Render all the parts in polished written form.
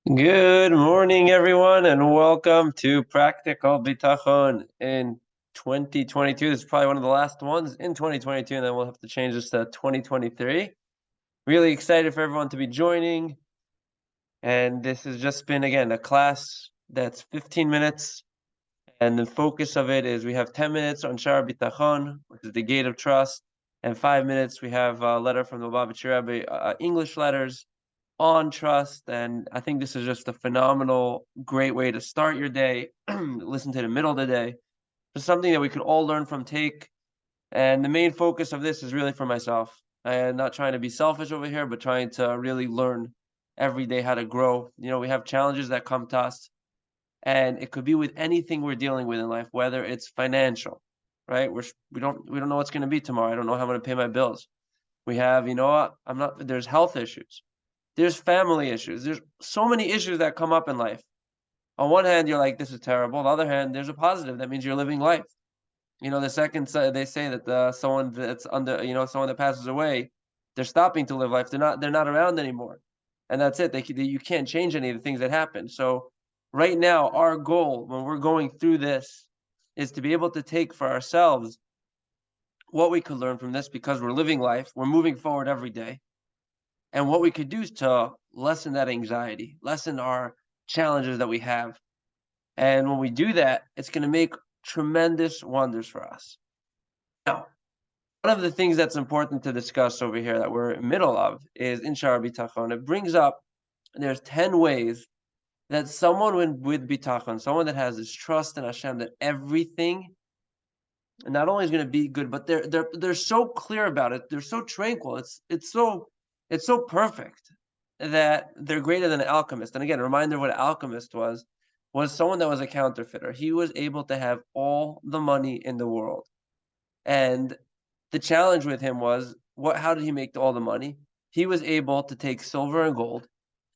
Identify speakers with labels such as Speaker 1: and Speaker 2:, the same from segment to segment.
Speaker 1: Good morning, everyone, and welcome to Practical Bitachon in 2022. This is probably one of the last ones in 2022, and then we'll have to change this to 2023. Really excited for everyone to be joining. And this has just been, again, a class that's 15 minutes. And the focus of it is we have 10 minutes on Shaar Habitachon, which is the gate of trust. And 5 minutes, we have a letter from the Lubavitcher Rebbe, English letters on trust. And I think this is just a phenomenal, great way to start your day, listen to the middle of the day. Just something that we could all learn from, take. And the main focus of this is really for myself. I am not trying to be selfish over here, but trying to really learn every day how to grow. We have challenges that come to us, and it could be with anything we're dealing with in life, whether it's financial, right? We don't know what's going to be tomorrow. I don't know how I'm going to pay my bills. We have, there's health issues. There's family issues. There's so many issues that come up in life. On one hand, you're like, this is terrible. On the other hand, there's a positive. That means you're living life. The second they say that someone that's under, someone that passes away, they're stopping to live life. They're not around anymore. And that's it. You can't change any of the things that happen. So right now, our goal when we're going through this is to be able to take for ourselves what we could learn from this, because we're living life. We're moving forward every day. And what we could do is to lessen that anxiety, lessen our challenges that we have. And when we do that, it's going to make tremendous wonders for us. Now, one of the things that's important to discuss over here that we're in the middle of is in Shaar Habitachon. It brings up, there's 10 ways that someone with Bitachon, someone that has this trust in Hashem, that everything not only is going to be good, but they're so clear about it. They're so tranquil. It's so perfect that they're greater than an alchemist. And again, a reminder of what an alchemist was someone that was a counterfeiter. He was able to have all the money in the world. And the challenge with him was, how did he make all the money? He was able to take silver and gold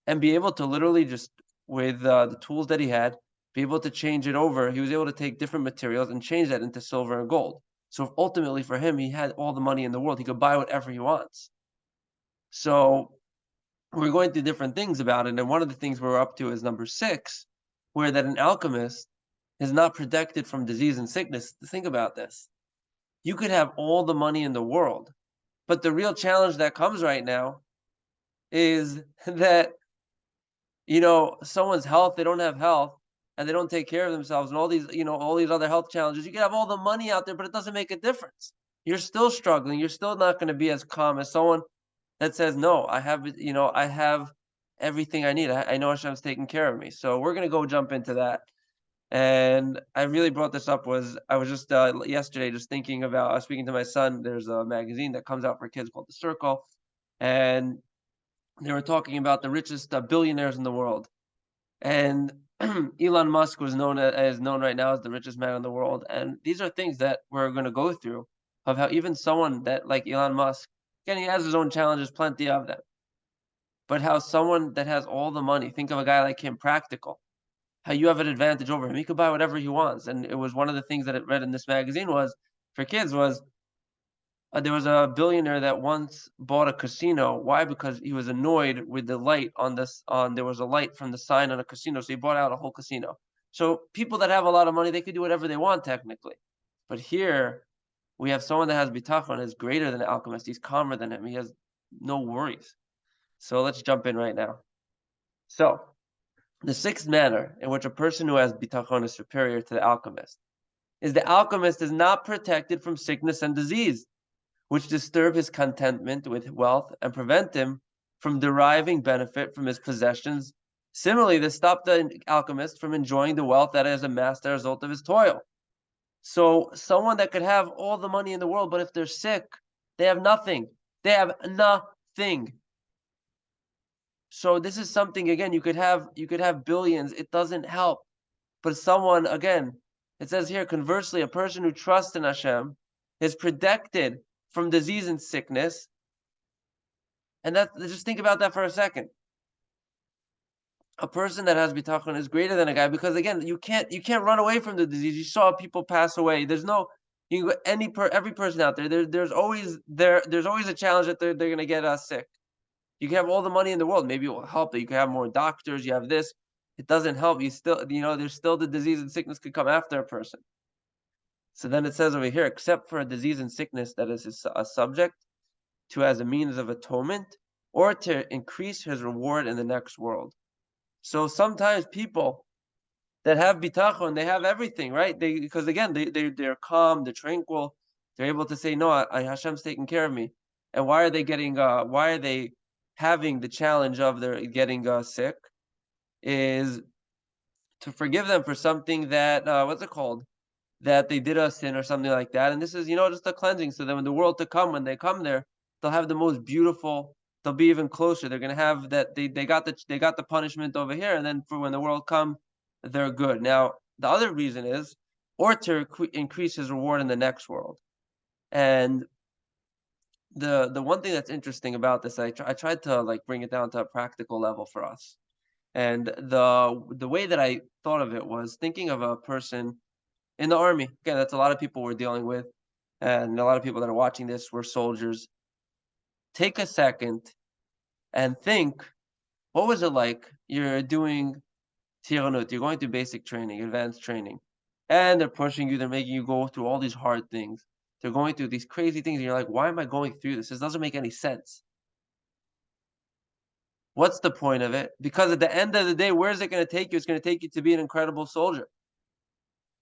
Speaker 1: and be able to literally just, with the tools that he had, be able to change it over. He was able to take different materials and change that into silver and gold. So ultimately for him, he had all the money in the world. He could buy whatever he wants. So we're going through different things about it. And one of the things we're up to is number 6, where that an alchemist is not protected from disease and sickness. Think about this. You could have all the money in the world, but the real challenge that comes right now is that, someone's health, they don't have health, and they don't take care of themselves, and all these other health challenges. You can have all the money out there, but it doesn't make a difference. You're still struggling. You're still not going to be as calm as someone that says, no, I have everything I need. I know Hashem's taking care of me. So we're going to go jump into that. And I really brought this up I was just yesterday just thinking about, I was speaking to my son. There's a magazine that comes out for kids called The Circle, and they were talking about the richest billionaires in the world. And Elon Musk was known right now as the richest man in the world. And these are things that we're going to go through, of how even someone that like Elon Musk, again, he has his own challenges, plenty of them. But how someone that has all the money, think of a guy like him, practical, how you have an advantage over him. He could buy whatever he wants. And it was one of the things that I read in this magazine for kids there was a billionaire that once bought a casino. Why? Because he was annoyed with the light there was a light from the sign on a casino, so he bought out a whole casino. So people that have a lot of money, they could do whatever they want technically. But here we have someone that has bitachon, is greater than an alchemist. He's calmer than him. He has no worries. So let's jump in right now. So the 6th manner in which a person who has bitachon is superior to the alchemist is the alchemist is not protected from sickness and disease, which disturb his contentment with wealth and prevent him from deriving benefit from his possessions. Similarly, this stop the alchemist from enjoying the wealth that is amassed as a result of his toil. So someone that could have all the money in the world, but if they're sick, they have nothing. They have nothing. So this is something, again, you could have billions. It doesn't help. But someone, again, it says here, conversely, a person who trusts in Hashem is protected from disease and sickness. And just think about that for a second. A person that has bitachon is greater than a guy, because again, you can't run away from the disease. You saw people pass away. There's no, you can go every person out there. There's always a challenge that they're going to get sick. You can have all the money in the world. Maybe it will help that you can have more doctors. You have this. It doesn't help. You still, there's still the disease and sickness could come after a person. So then it says over here, except for a disease and sickness that is a subject to as a means of atonement or to increase his reward in the next world. So sometimes people that have bitachon, they have everything, right? Because again, they're calm, they're tranquil, they're able to say, no, Hashem's taking care of me. And why are they getting? Why are they having the challenge of their getting sick? Is to forgive them for something that what's it called? That they did a sin or something like that. And this is just a cleansing. So then, in the world to come, when they come there, they'll have the most beautiful. They'll be even closer. They're gonna have that. They got the punishment over here, and then for when the world come, they're good. Now the other reason is, or to increase his reward in the next world. And the one thing that's interesting about this, I tried to like bring it down to a practical level for us. And the way that I thought of it was thinking of a person in the army. Again, that's a lot of people we're dealing with, and a lot of people that are watching this were soldiers. Take a second and think, what was it like? You're doing tiranut, you're going through basic training, advanced training, and they're pushing you, they're making you go through all these hard things. They're going through these crazy things, and you're like, why am I going through this? This doesn't make any sense. What's the point of it? Because at the end of the day, where is it going to take you? It's going to take you to be an incredible soldier.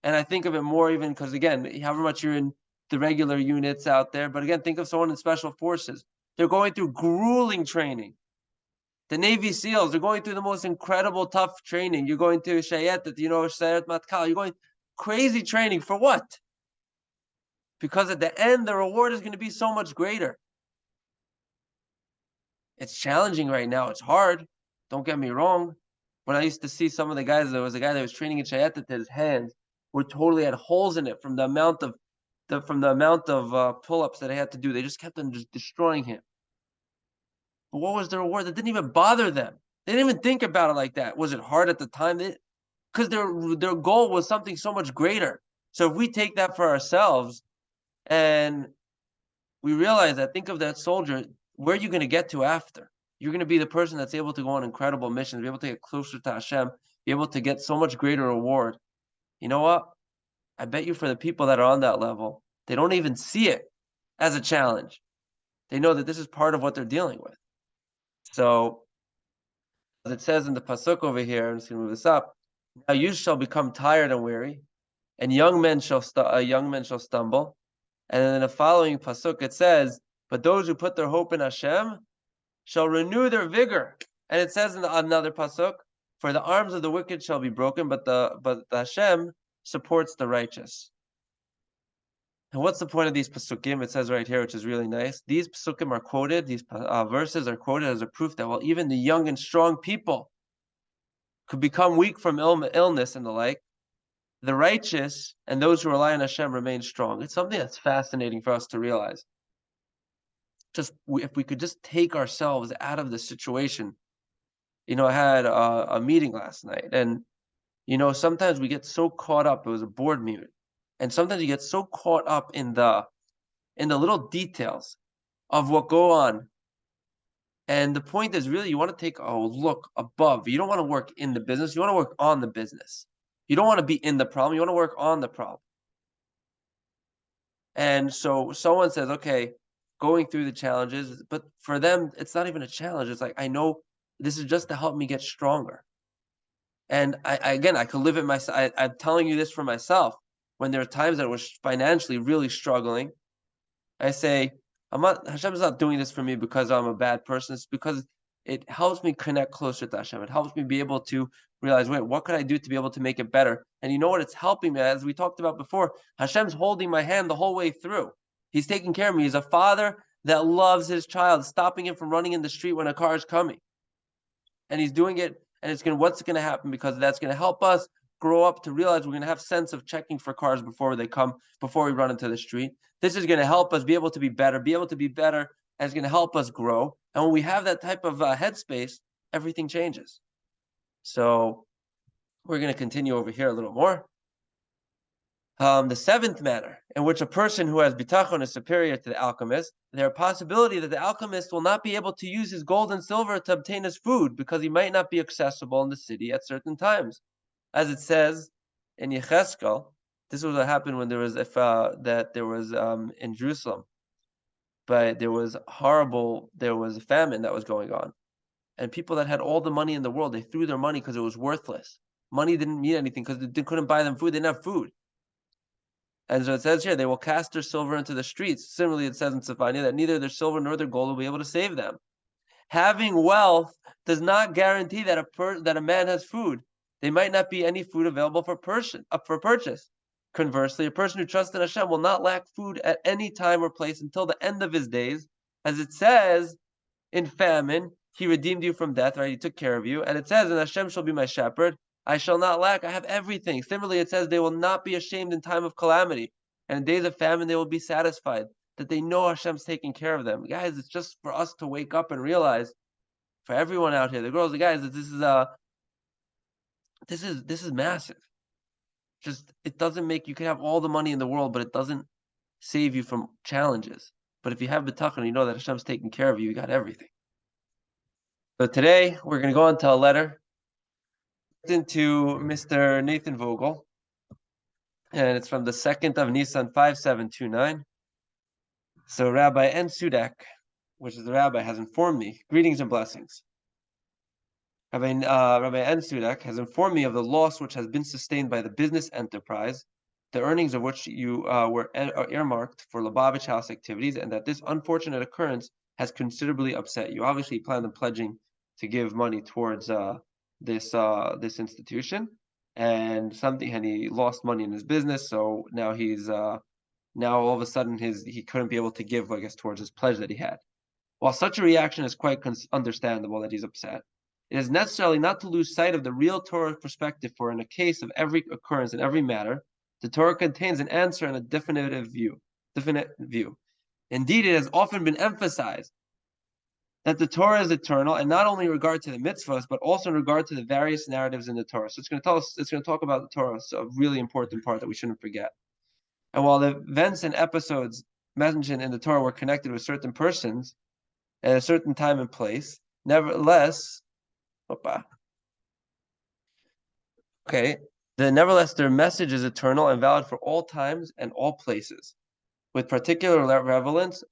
Speaker 1: And I think of it more even because, again, however much you're in the regular units out there, but again, think of someone in special forces. They're going through grueling training. The Navy SEALs, they're going through the most incredible, tough training. You're going to Shayet, Shayet Matkal. You're going crazy training for what? Because at the end, the reward is going to be so much greater. It's challenging right now. It's hard. Don't get me wrong. When I used to see some of the guys, there was a guy that was training in Shayet that his hands were totally had holes in it from the amount of pull-ups that I had to do. They just kept on just destroying him. But what was the reward? That didn't even bother them. They didn't even think about it like that. Was it hard at the time? Because their goal was something so much greater. So if we take that for ourselves and we realize that, think of that soldier, where are you going to get to after? You're going to be the person that's able to go on incredible missions, be able to get closer to Hashem, be able to get so much greater reward. You know what? I bet you for the people that are on that level, they don't even see it as a challenge. They know that this is part of what they're dealing with. So, as it says in the pasuk over here, I'm just going to move this up. Now you shall become tired and weary, and young men shall stumble. And then in the following pasuk it says, "But those who put their hope in Hashem shall renew their vigor." And it says in another pasuk, "For the arms of the wicked shall be broken, but the Hashem supports the righteous." And what's the point of these pasukim? It says right here, which is really nice. These pasukim are quoted, these verses are quoted as a proof that while even the young and strong people could become weak from illness and the like, the righteous and those who rely on Hashem remain strong. It's something that's fascinating for us to realize. Just if we could just take ourselves out of the situation. I had a meeting last night, and sometimes we get so caught up. It was a board meeting, and sometimes you get so caught up in the little details of what go on. And the point is really you want to take a look above. You don't want to work in the business. You want to work on the business. You don't want to be in the problem. You want to work on the problem. And so someone says, okay, going through the challenges, but for them, it's not even a challenge. It's like, I know this is just to help me get stronger. And I could live it myself. I'm telling you this for myself. When there are times that I was financially really struggling, I say, Hashem's not doing this for me because I'm a bad person. It's because it helps me connect closer to Hashem. It helps me be able to realize, wait, what could I do to be able to make it better? And you know what? It's helping me. As we talked about before, Hashem's holding my hand the whole way through. He's taking care of me. He's a father that loves his child, stopping him from running in the street when a car is coming. And he's doing it, and what's going to happen? Because that's going to help us grow up to realize we're going to have sense of checking for cars before we run into the street. This is going to help us be able to be better, and it's going to help us grow. And when we have that type of headspace, everything changes. So we're going to continue over here a little more. The seventh manner in which a person who has bitachon is superior to the alchemist, there are possibility that the alchemist will not be able to use his gold and silver to obtain his food because he might not be accessible in the city at certain times. As it says in Yecheskel, this was what happened when there was in Jerusalem, but there was a famine that was going on. And people that had all the money in the world, they threw their money because it was worthless. Money didn't mean anything because they couldn't buy them food. They didn't have food. And so it says here, they will cast their silver into the streets. Similarly, it says in Safania that neither their silver nor their gold will be able to save them. Having wealth does not guarantee that a man has food. There might not be any food available for purchase. Conversely, a person who trusts in Hashem will not lack food at any time or place until the end of his days. As it says in famine, he redeemed you from death, right? He took care of you. And it says, and Hashem shall be my shepherd. I shall not lack. I have everything. Similarly, it says they will not be ashamed in time of calamity. And in days of famine, they will be satisfied that they know Hashem's taking care of them. Guys, it's just for us to wake up and realize, for everyone out here, the girls, the guys, that this is massive. Just, it doesn't make, you can have all the money in the world, but it doesn't save you from challenges. But if you have bitachon, you know that Hashem's taking care of you, you got everything. So today, we're going to go on to a letter written to Mr. Nathan Vogel, and it's from the 2nd of Nisan 5729. So Rabbi N. Sudak, which is the rabbi, has informed me, greetings and blessings. Rabbi N. Sudak has informed me of the loss which has been sustained by the business enterprise, the earnings of which you were earmarked for Lubavitch House activities, and that this unfortunate occurrence has considerably upset you. Obviously, he planned on pledging to give money towards this institution, and he lost money in his business, so now he's now all of a sudden he couldn't be able to give, I guess, towards his pledge that he had. While such a reaction is quite understandable that he's upset, it is necessary not to lose sight of the real Torah perspective, for in a case of every occurrence in every matter, the Torah contains an answer and a definite view. Indeed, it has often been emphasized that the Torah is eternal, and not only in regard to the mitzvahs, but also in regard to the various narratives in the Torah. So it's going to talk about the Torah, so a really important part that we shouldn't forget. And while the events and episodes mentioned in the Torah were connected with certain persons at a certain time and place, nevertheless, nevertheless, their message is eternal and valid for all times and all places, with particular relevance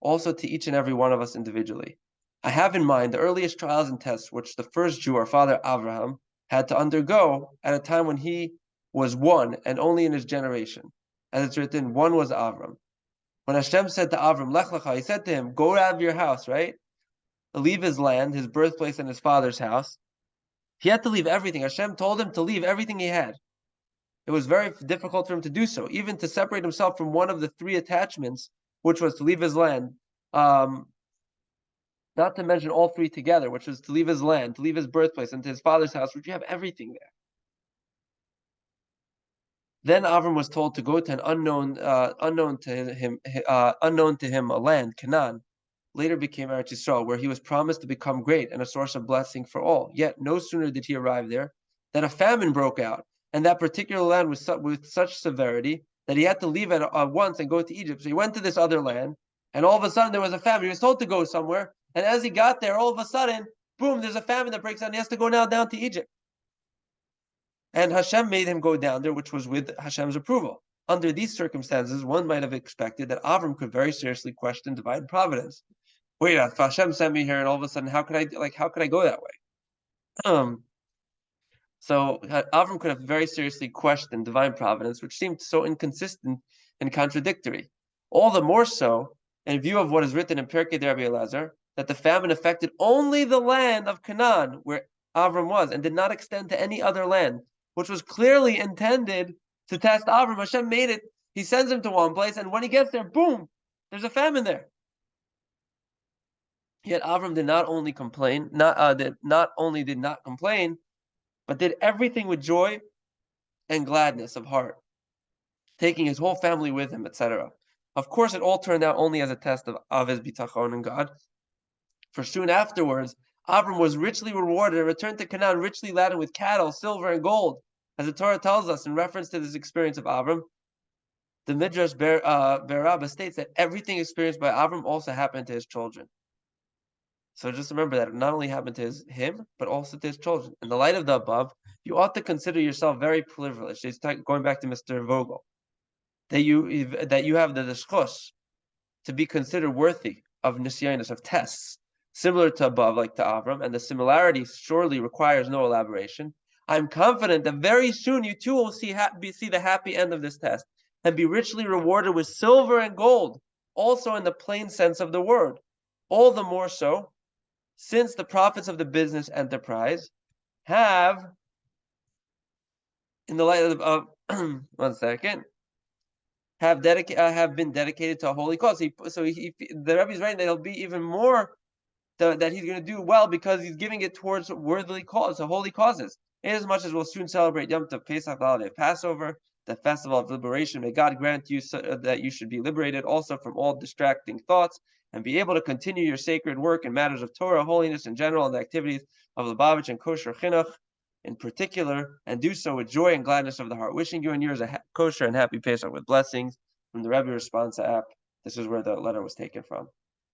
Speaker 1: also to each and every one of us individually. I have in mind the earliest trials and tests which the first Jew, our father Abraham, had to undergo at a time when he was one and only in his generation. As it's written, one was Avram. When Hashem said to Avram, Lech lecha, he said to him, go out of your house, right? Leave his land, his birthplace, and his father's house. He had to leave everything. Hashem told him to leave everything he had. It was very difficult for him to do so, even to separate himself from one of the three attachments, which was to leave his land. Not to mention all three together, which was to leave his land, to leave his birthplace, and to his father's house, which you have everything there. Then Avram was told to go to an unknown to him a land, Canaan. Later became Eretz Yisrael, where he was promised to become great and a source of blessing for all. Yet no sooner did he arrive there than a famine broke out, and that particular land was with such severity that he had to leave at once and go to Egypt. So he went to this other land, and all of a sudden there was a famine. He was told to go somewhere, and as he got there, all of a sudden, boom, there's a famine that breaks out, and he has to go now down to Egypt. And Hashem made him go down there, which was with Hashem's approval. Under these circumstances, one might have expected that Avram could very seriously question divine providence. Wait, if Hashem sent me here, and all of a sudden, how could I go that way? So Avram could have very seriously questioned divine providence, which seemed so inconsistent and contradictory. All the more so, in view of what is written in Pirkei de Rabbi Elazar, that the famine affected only the land of Canaan, where Avram was, and did not extend to any other land, which was clearly intended to test Avram. Hashem made it. He sends him to one place, and when he gets there, boom, there's a famine there. Yet Avram did not only complain, did not complain, but did everything with joy and gladness of heart, taking his whole family with him, etc. Of course, it all turned out only as a test of his bitachon in God. For soon afterwards, Avram was richly rewarded and returned to Canaan richly laden with cattle, silver, and gold. As the Torah tells us in reference to this experience of Avram, the Midrash Berabah states that everything experienced by Avram also happened to his children. So just remember that it not only happened to him, but also to his children. In the light of the above, you ought to consider yourself very privileged. He's going back to Mr. Vogel, that you have the zchus to be considered worthy of nisyonos, of tests, similar to above, like to Avram, and the similarity surely requires no elaboration. I'm confident that very soon you too will see the happy end of this test and be richly rewarded with silver and gold, also in the plain sense of the word. All the more so, since the profits of the business enterprise have, in the light of one second, have been dedicated to a holy cause. The Rebbe is writing that he'll be even more that he's going to do well because he's giving it towards worthy cause, holy causes. Inasmuch as we'll soon celebrate Yom Tov Pesach, the holiday of Passover, the festival of liberation. May God grant you that you should be liberated also from all distracting thoughts and be able to continue your sacred work in matters of Torah, holiness in general, and the activities of Lubavitch and kosher chinuch in particular, and do so with joy and gladness of the heart. Wishing you and yours a kosher and happy Pesach with blessings from the Rebbe Response app. This is where the letter was taken from.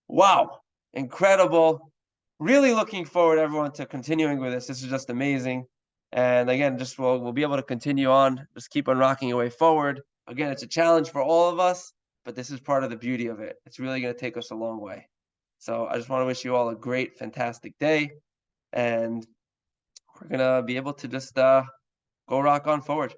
Speaker 1: Wow, incredible. Really looking forward, everyone, to continuing with this. This is just amazing. And again, just we'll be able to continue on, just keep on rocking your way forward. Again, it's a challenge for all of us, but this is part of the beauty of it. It's really going to take us a long way. So I just want to wish you all a great, fantastic day. And we're going to be able to just go rock on forward.